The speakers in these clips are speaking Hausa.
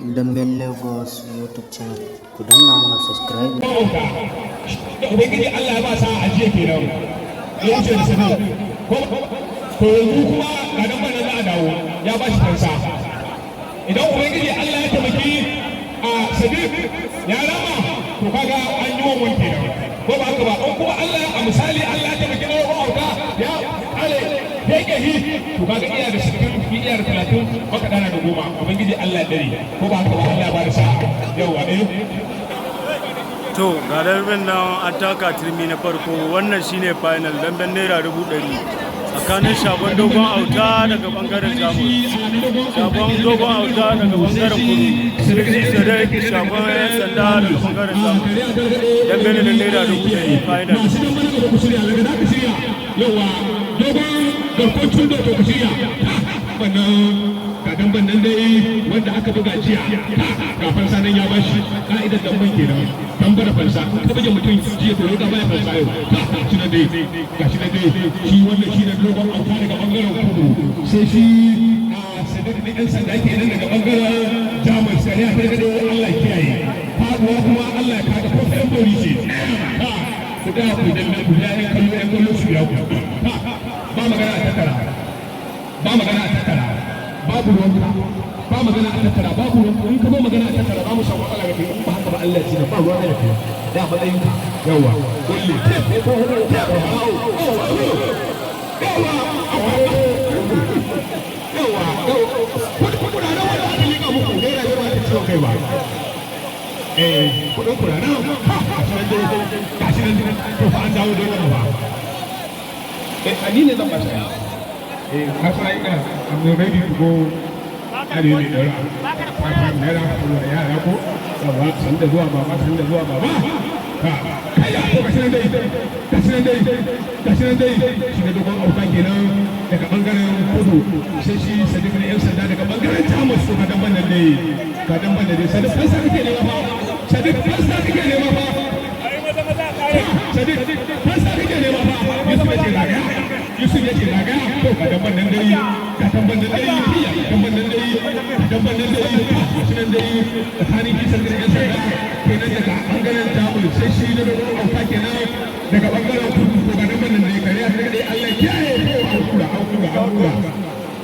Damben Lagos YouTube channel. Ku danna mana subscribe. Da Ubangiji Allah ya ba sa ajiye kenan. Ya wuce da sanin. To yanzu kuma ga dan bana za a dawo ya ba shi kansa. Idan Ubangiji Allah ya taimaki a Sadiq ya rama to kaga an yi wannan kenan. Ko ba haka ba in kuma Allah a misali Allah ya taimaki na wauta ya kare yake hi to kaga iya da 60 iya da 30 baka dana da 10 Ubangiji Allah dare ko ba haka ba Allah ya ba da sa yawa to ga darbin nan an taka turmi na farko wannan shine final damben naira 100 tsakanin shagon dogon auta daga bangaren jamus shagon dogon auta daga bangaren kudu sadek shagon yan sanda daga bangaren jamus damben da naira 100 final yawa dogon garkocin da ku shirya ga damban nan dai wanda aka buga jiya ga fansa nan ya bashi ka'idar damban kenan tambara fansa ka baje mutum jiya to ya baya fansa yau shi na dai gashi na dai shi wannan shi ne dogon auta daga bangaren kudu sai shi a sadar da yan sanda ke nan daga bangaren jamus kare a kai Allah kiyaye faduwa kuma Allah ya kada ko sai bori ce ku da ku da ku da yan kallo su ya ku ba magana a takara ba magana a takara babu ruwanka ba magana a tattara babu ruwanka in ka zo magana a tattara za mu samu matsala ga kai ba haka ba Allah ya ba ruwan da kai da matsayin ka yawa kulli kudin kurana gashi nan to fa an dawo da ba ani ne zan ba shi kasa ina I'm ready to go ari ne dora fafan naira kuma yara ko yawa san da zuwa baba san da zuwa baba kaya ko gashi nan dai shi ne dogon auta kenan daga bangaren kudu sai shi sadiq ne yan sanda daga bangaren jamus ko kadan bannan dai sadiq fasa kake ne ba sadiq fasa kake ne ba sadiq fasa kake ne ba Yusuf ya ce raga to ga damban nan dai shi nan dai tsakanin kisan da yan sanda kenan daga bangaren jamus sai shi da dogon auta kenan daga bangaren kudu ko ga damban nan dai kariya ta dai Allah kiyaye ko an kura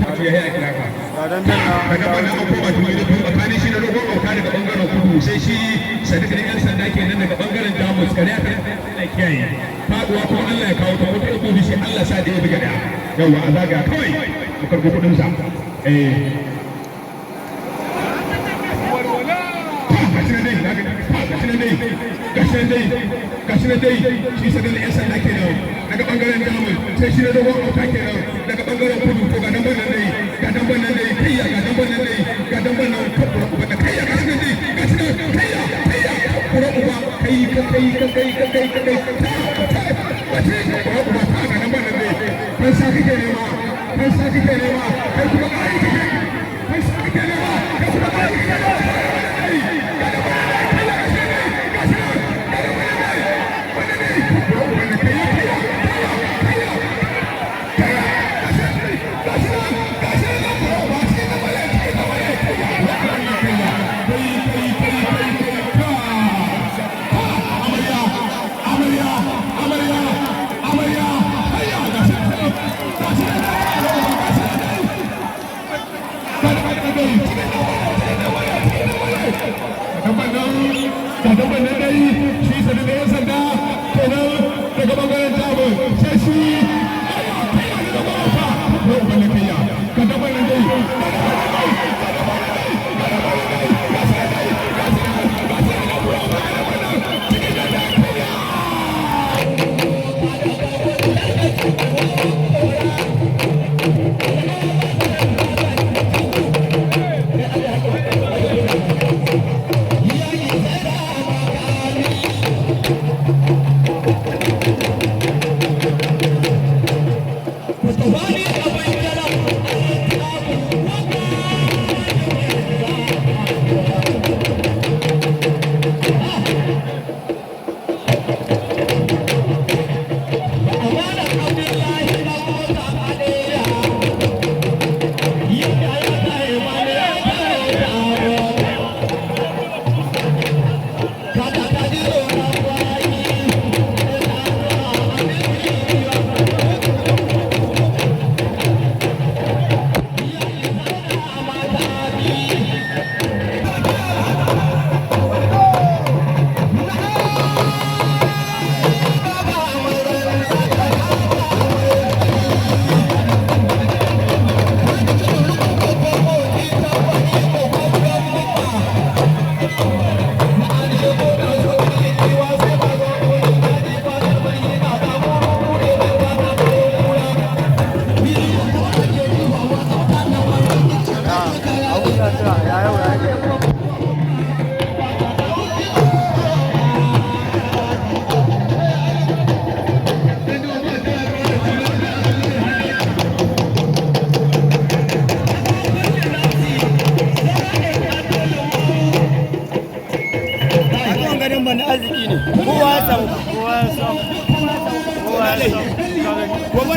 ta ya yi kira ka daga bangaren abubuwa tuni da tsakanin shi da dogon auta daga bangaren kudu sai shi sadiq da yan sanda kenan daga bangaren jamus kariya ta Allah kiyaye faduwa ko Allah ya kawo ta wata ko shi Allah sa da ya buga da yawa a zaga kawai mu karbo kudin sa gashi na dai shi sa da yan sanda kenan daga bangaren jamus sai shi da dogon auta kenan daga bangaren kudu to ga damban nan dai ga damban nan kabura da kayya gashi nan kayya kabura uba kai fansa kake nema kai kuma ƙari kake fansa kake nema kai kuma ƙari kake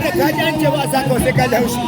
da kaji an ce ba a saka sai ka ji haushi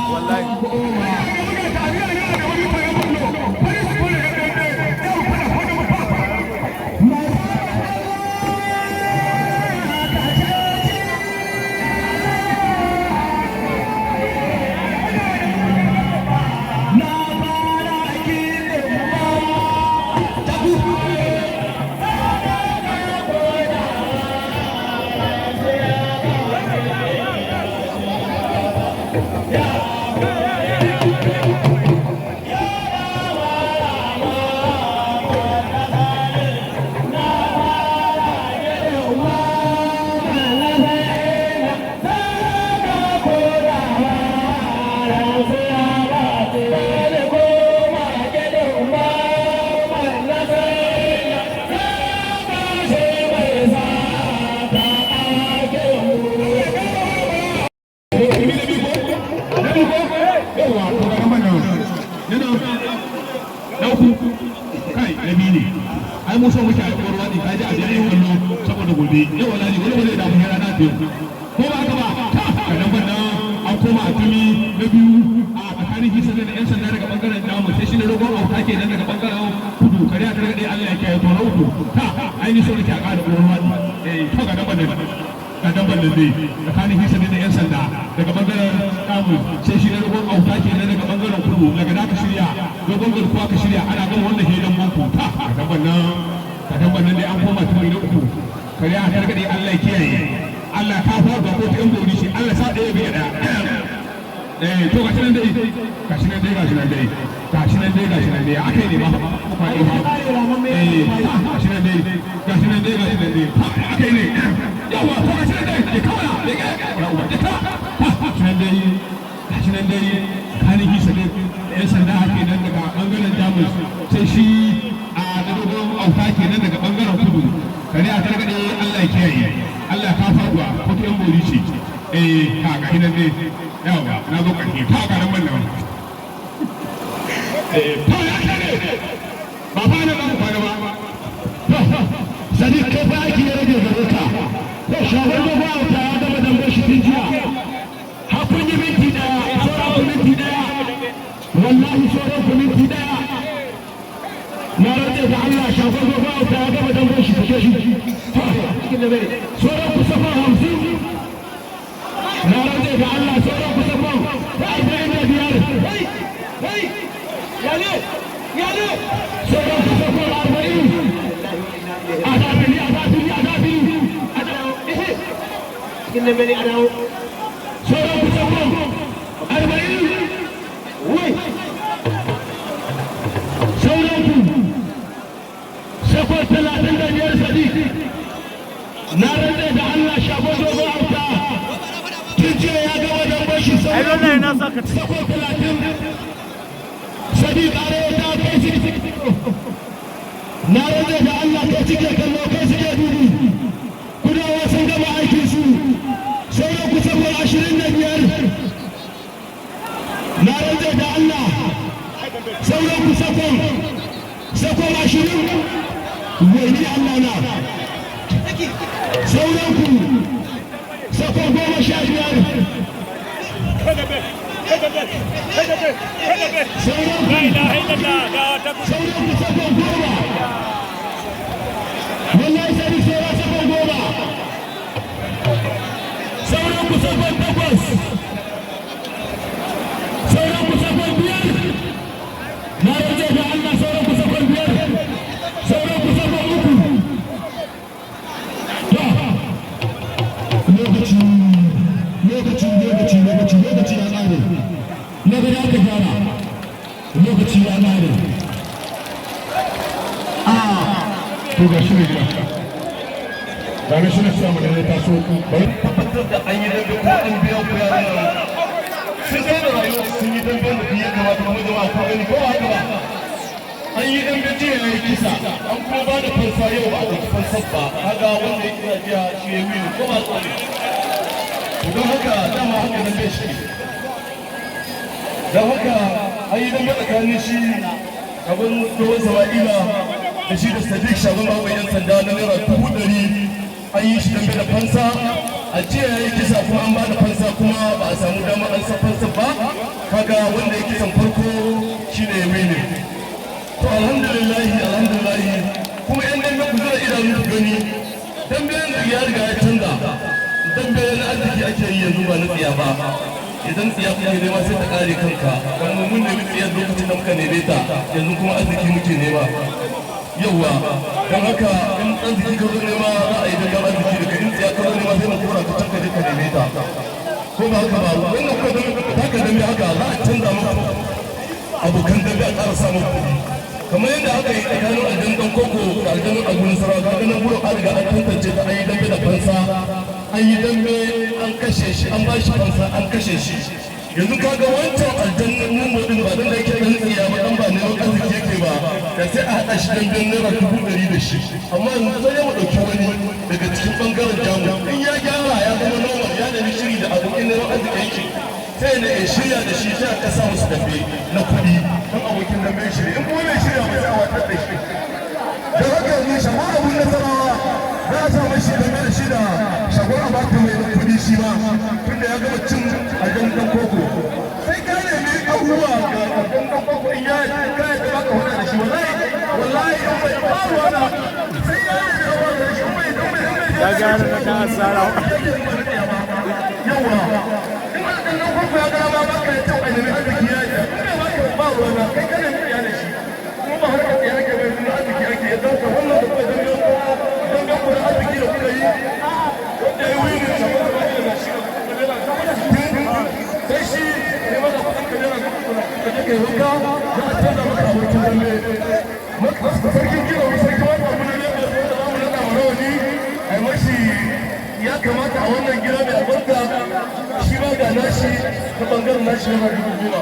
ai mu so muke alƙawar wani kaji a jayin kallo saboda gobe yau wallahi wani zai damu rana ta yau ko ba haka ba ka nan bana an koma a tumi na biyu a tsakanin hisa da yan sanda daga bangaren damu sai shi ne rogon auta ke nan daga bangaren kudu kare a targaɗe Allah ya kiyaye to na uku ai ni so nake a ƙara ƙoron wani to ga nan bana ga nan bana dai tsakanin hisa da yan sanda daga bangaren damu sai shi ne rogon auta ke nan daga bangaren kudu daga da ka shirya dogon garkuwa ka shirya ana gama wannan hedan boko kadan bannan dai an koma tuni na uku kare a targaɗe Allah ya kiyaye Allah ka fa ga ko ta gori shi Allah sa ɗaya bai da to gashi nan dai gashi nan dai gashi nan dai gashi nan dai gashi nan dai akai ne ba gashi nan dai gashi nan dai gashi nan dai akai ne yawa to gashi nan dai kawai gashi nan dai gashi nan dai kani hisa dai yan sanda ake nan daga bangaren jamus sai shi a dogon auta ke nan daga bangaren kudu kare a targaɗe Allah ya kiyaye Allah ka faruwa ko ta yan bori ce ka ga hinan ne yawa na zo ƙarfi ta ga nan wannan to ya kare ba fa na ba kwana ba sadiq kai fa aiki ya rage gare ka ko shagon dogon auta ya gama dambe shi tun jiya hakun yi minti daya sauran ku minti daya wallahi sauran ku minti daya na rage da Allah shagon dogon auta ya gama dambe shi take shi sauran ku safa 50 na rage da Allah sauran ku safa 45 yalo sauran ku safa 40 Kita beri ada. Seorang bersambung Arba'in. Woi. Seorang tu. Sekolah teladan dan dia sedih. Narada dan Allah syabot doa auta. Tunjuk yang ada dalam bashi seorang. Ayo lah nak sakit. Sekolah teladan. Sedih areta kasi. Narada dan Allah kasi kalau kasi dulu. Kudawa sun gama aikin su. Sauran kusan 25 na rantse da Allah sauran ku sakon 20 wani Allah na sauran ku sakon 15 sauran ku sakon 10 wallahi sai sauran sakon 10 sauran ku sakon 8 sauran ku sakon 5 na rage da Allah sauran ku sakon 5 sauran ku sakon 3 lokaci ya tsare na ga ya ka fara lokaci ya tsare to ga shi ne shi ne samu da ya taso bai tabbatar da an yi dambe ko an biya ku yaran sun sai da rayuwa sun yi dambe da ya kamata mu zama ko gani ko haka ba an yi dambe jiya ya yi kisa an kuma ba da fansa yau ba a fansar ba kaga wanda ya kira jiya shi ya wini ko ba tsari don haka dama haka dambe shi don haka an yi dambe tsakanin shi abin tsohon sama'ila da shi da sadiq shagon babu yan sanda na naira 100 an yi shi dambe da fansa a jiya ya yi kisa kuma an ba da fansa kuma ba a samu damar an san fansa ba kaga wanda ya kisan farko shine ya mene to alhamdulillahi kuma yan dambe ku zura idanu ku gani dambe ya riga ya canza dambe na arziki ake yi yanzu ba na tsiya ba idan tsiya kuke nema sai ta kare kanka dan mun nemi tsiya lokacin da muka neme ta yanzu kuma arziki muke nema yauwa don haka in arziki ka zo nema za a yi daga arziki daga in tsiya ka zo nema sai na kora ka canka je ka neme ta ko ba haka ba wannan kuka zama haka dambe haka za a canza muku abokan dambe a ƙara samun kuɗi kamar yadda aka yi tsakanin aljan dan koko da aljan abu nasara ka ganin gurin an riga an tantance ta an yi dambe da fansa an yi dambe an kashe shi an ba shi fansa an kashe shi yanzu kaga wancan aljan numo din ba dan da yake dan tsiya ba dan ba ne ba arziki yake ba da sai a haɗa shi damben naira 100 da shi amma yanzu sai ya mu ɗauki wani daga cikin ɓangaren jamus in ya gyara ya zama normal ya nemi shiri da abokin neman arziki yake sai ne ya shirya da shi sai a kasa musu dambe na kuɗi don abokin dambe shiri in kuma bai shirya ba sai a watar da shi da haka yanzu shagon abun nasarawa za a sa mashi dambe da shi da shagon abaka mai kuɗi shi ma tunda ya gama cin aljan dan koko sai ka nemi abubuwa ga aljan dan koko in ya kaya da baka hana da shi wallahi in bai faruwa na sai ya nemi abubuwa da shi ya gane da ka asara yawa ya ga ba baka ya tauka ne arziki ya yi ina ba ka ba ruwa na kai kana mu yana shi kuma ba harka ya rage mai nuna arziki ake ya dauka wannan da kuma dan ga kuma arziki da kuka yi wanda ya wuyi ne sabon da ba da shi sai shi ne ma da kudin kajera ka je kai wanka za a canza maka abokin dambe sarkin gina wani sarki wani abu ne da za mu nada marawani a yi mashi ya kamata a wannan gida mai albarka shi ma ga nashi ta bangaren nashi yana dubu goma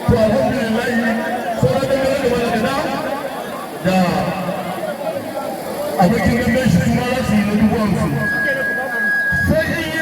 to alhamdulillah sauran da mai gaba da gada da abokin gamben shi kuma za su yi na 50,000 sai in